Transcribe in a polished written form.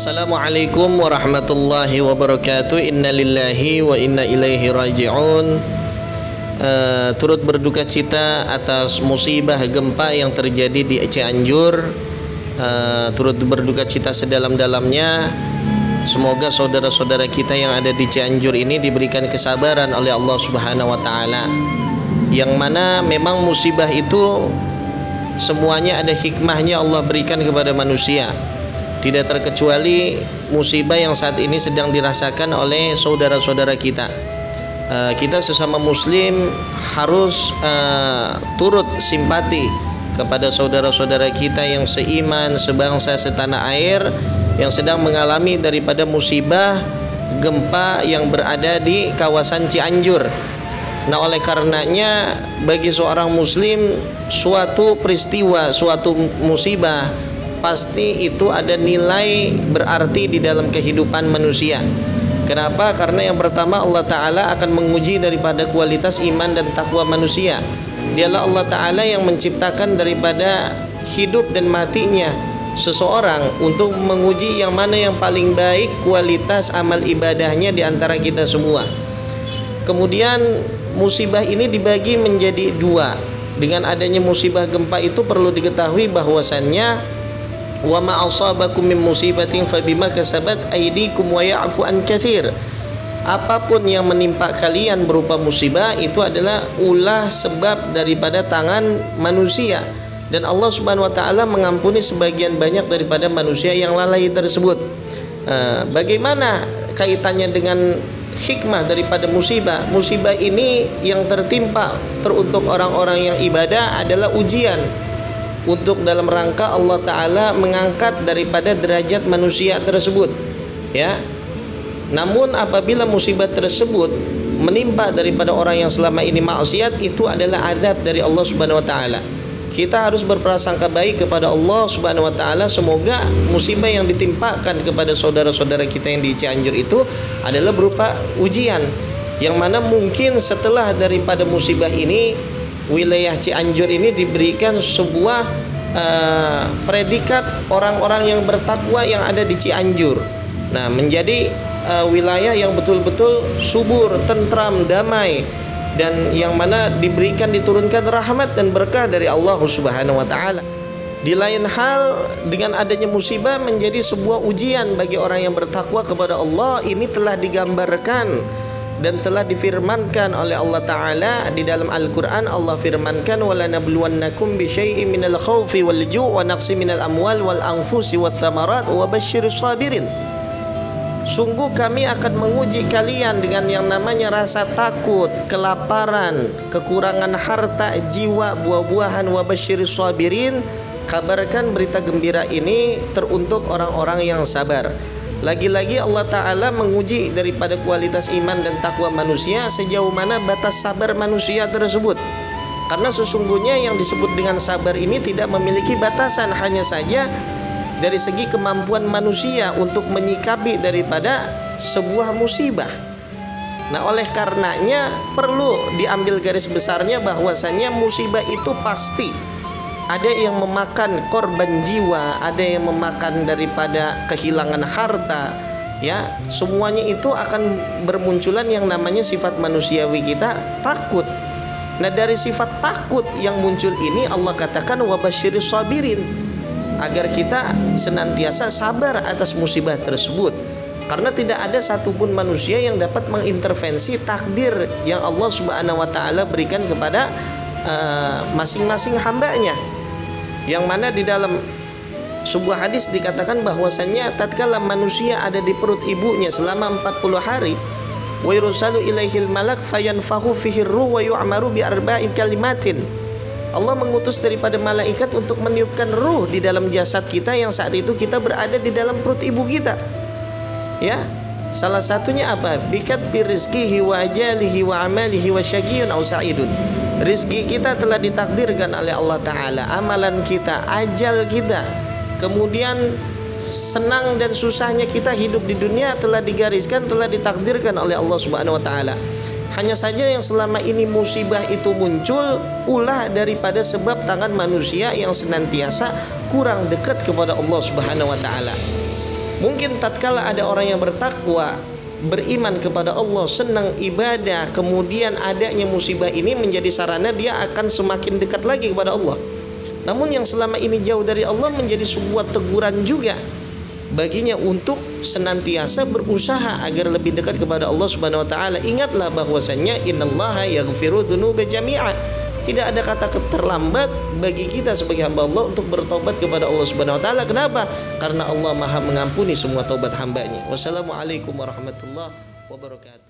Assalamualaikum warahmatullahi wabarakatuh. Innalillahi wa inna ilaihi raji'un. Turut berduka cita atas musibah gempa yang terjadi di Cianjur. Turut berduka cita sedalam-dalamnya. Semoga saudara-saudara kita yang ada di Cianjur ini diberikan kesabaran oleh Allah Subhanahu wa taala. Yang mana memang musibah itu semuanya ada hikmahnya Allah berikan kepada manusia. Tidak terkecuali musibah yang saat ini sedang dirasakan oleh saudara-saudara kita. Kita sesama muslim harus turut simpati kepada saudara-saudara kita yang seiman, sebangsa, setanah air, yang sedang mengalami daripada musibah gempa yang berada di kawasan Cianjur. Nah, oleh karenanya bagi seorang muslim suatu peristiwa, suatu musibah pasti itu ada nilai berarti di dalam kehidupan manusia. Kenapa? Karena yang pertama Allah Ta'ala akan menguji daripada kualitas iman dan takwa manusia. Dialah Allah Ta'ala yang menciptakan daripada hidup dan matinya seseorang untuk menguji yang mana yang paling baik kualitas amal ibadahnya di antara kita semua. Kemudian musibah ini dibagi menjadi dua. Dengan adanya musibah gempa itu perlu diketahui bahwasannya wa ma asabakum min musibatin fabima kasabat aydikum wa ya'fu an katsir. Apapun yang menimpa kalian berupa musibah itu adalah ulah sebab daripada tangan manusia, dan Allah Subhanahu wa taala mengampuni sebagian banyak daripada manusia yang lalai tersebut. Bagaimana kaitannya dengan hikmah daripada musibah? Musibah ini yang tertimpa teruntuk orang-orang yang ibadah adalah ujian untuk dalam rangka Allah Ta'ala mengangkat daripada derajat manusia tersebut, ya. Namun apabila musibah tersebut menimpa daripada orang yang selama ini maksiat, itu adalah azab dari Allah Subhanahu wa taala. Kita harus berprasangka baik kepada Allah Subhanahu wa taala. Semoga musibah yang ditimpakan kepada saudara-saudara kita yang di Cianjur itu adalah berupa ujian, yang mana mungkin setelah daripada musibah ini wilayah Cianjur ini diberikan sebuah predikat orang-orang yang bertakwa yang ada di Cianjur. Nah, menjadi wilayah yang betul-betul subur, tentram, damai, dan yang mana diberikan diturunkan rahmat dan berkah dari Allah Subhanahu wa taala. Di lain hal, dengan adanya musibah menjadi sebuah ujian bagi orang yang bertakwa kepada Allah. Ini telah digambarkan dan telah difirmankan oleh Allah Ta'ala di dalam Al-Quran. Allah firmankan wala nabluwannakum bisyai'in minal khawfi wal ju' wa naqsi minal amwal wal anfusi wath thamarat wa basyiris sabirin. Sungguh kami akan menguji kalian dengan yang namanya rasa takut, kelaparan, kekurangan harta, jiwa, buah-buahan. Wa basyiris sabirin, kabarkan berita gembira ini teruntuk orang-orang yang sabar. Lagi-lagi Allah Ta'ala menguji daripada kualitas iman dan takwa manusia, sejauh mana batas sabar manusia tersebut. Karena sesungguhnya yang disebut dengan sabar ini tidak memiliki batasan, hanya saja dari segi kemampuan manusia untuk menyikapi daripada sebuah musibah. Nah, oleh karenanya perlu diambil garis besarnya bahwasannya musibah itu pasti ada yang memakan korban jiwa, ada yang memakan daripada kehilangan harta, ya. Semuanya itu akan bermunculan yang namanya sifat manusiawi kita, takut. Nah, dari sifat takut yang muncul ini Allah katakan wa basyiris sabirin, agar kita senantiasa sabar atas musibah tersebut. Karena tidak ada satupun manusia yang dapat mengintervensi takdir yang Allah Subhanahu wa taala berikan kepada masing-masing hambanya. Yang mana di dalam sebuah hadis dikatakan bahwasannya tatkala manusia ada di perut ibunya selama 40 hari, wa yursalu ilaihil malak fayanfahu fihi ruh wa yu'maru bi arba'in kalimatin. Allah mengutus daripada malaikat untuk meniupkan ruh di dalam jasad kita yang saat itu kita berada di dalam perut ibu kita. Ya, salah satunya apa? Bikat birizqihi wa ajalihi wa amalihi wa syaqiyyun aw sa'idun. Rizki kita telah ditakdirkan oleh Allah Ta'ala, amalan kita, ajal kita, kemudian senang dan susahnya kita hidup di dunia telah digariskan, telah ditakdirkan oleh Allah Subhanahu wa taala. Hanya saja yang selama ini musibah itu muncul ulah daripada sebab tangan manusia yang senantiasa kurang dekat kepada Allah Subhanahu wa taala. Mungkin tatkala ada orang yang bertakwa, beriman kepada Allah, senang ibadah, kemudian adanya musibah ini menjadi sarana dia akan semakin dekat lagi kepada Allah. Namun yang selama ini jauh dari Allah menjadi sebuah teguran juga baginya untuk senantiasa berusaha agar lebih dekat kepada Allah Subhanahu wa taala. Ingatlah bahwasanya innallaha yaghfiru dzunuba jami'a. Tidak ada kata terlambat bagi kita sebagai hamba Allah untuk bertobat kepada Allah Subhanahu wa taala. Kenapa? Karena Allah Maha mengampuni semua taubat hambanya. Wassalamualaikum warahmatullahi wabarakatuh.